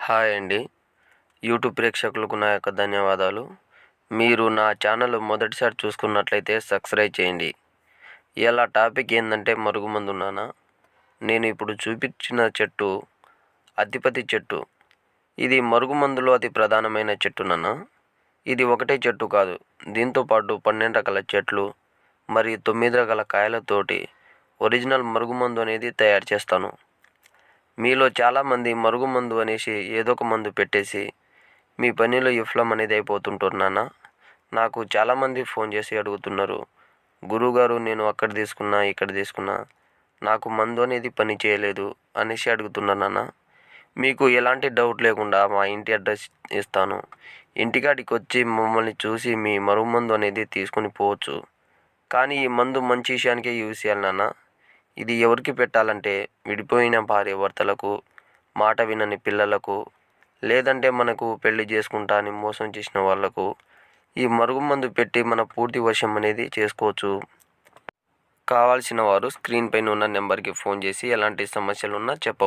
Hi అండి. YouTube ప్రేక్షకులకు నా యొక్క ధన్యవాదాలు. మీరు నా ఛానల్ మొదటిసారి చూసుకున్నట్లయితే సబ్స్క్రైబ్ చేయండి. ఇయాల టాపిక్ ఏందంటే మరుగుమందు నాన్న. నేను ఇప్పుడు చూపించిన చెట్టు అత్తిపత్తి చెట్టు. ఇది మరుగుమందులో అతి ప్రధానమైన చెట్టు నాన్న. ఇది ఒకటే చెట్టు కాదు. దీంతో పాటు 12 రకాల చెట్లు మరియు 9 రకాల కాయలతోటి ఒరిజినల్ మరుగుమందు అనేది తయారు చేస్తాను. మీలో చాలామంది మరుగుమందు అనేసి ఏదో ఒక మందు పెట్టేసి మీ పనిలో విఫలం అనేది అయిపోతుంటారు నాన్న. నాకు చాలామంది ఫోన్ చేసి అడుగుతున్నారు, గురువుగారు నేను అక్కడ తీసుకున్నా ఇక్కడ తీసుకున్నా నాకు మందు అనేది పని చేయలేదు అనేసి అడుగుతున్నారు నాన్న. మీకు ఎలాంటి డౌట్ లేకుండా మా ఇంటి అడ్రస్ ఇస్తాను. ఇంటికాడికి వచ్చి మమ్మల్ని చూసి మీ మరుగుమందు అనేది తీసుకొని పోవచ్చు. కానీ ఈ మందు మంచి విషయానికే యూజ్ చేయాలి నాన్న. ఇది ఎవరికి పెట్టాలంటే విడిపోయిన భార్య భర్తలకు, మాట వినని పిల్లలకు, లేదంటే మనకు పెళ్లి చేసుకుంటా అని మోసం చేసిన వాళ్లకు ఈ మరుగుమందు పెట్టి మన పూర్తి వశం అనేది చేసుకోవచ్చు. కావాల్సిన వారు స్క్రీన్ పైన ఉన్న నెంబర్కి ఫోన్ చేసి ఎలాంటి సమస్యలు ఉన్నా చెప్పవచ్చు.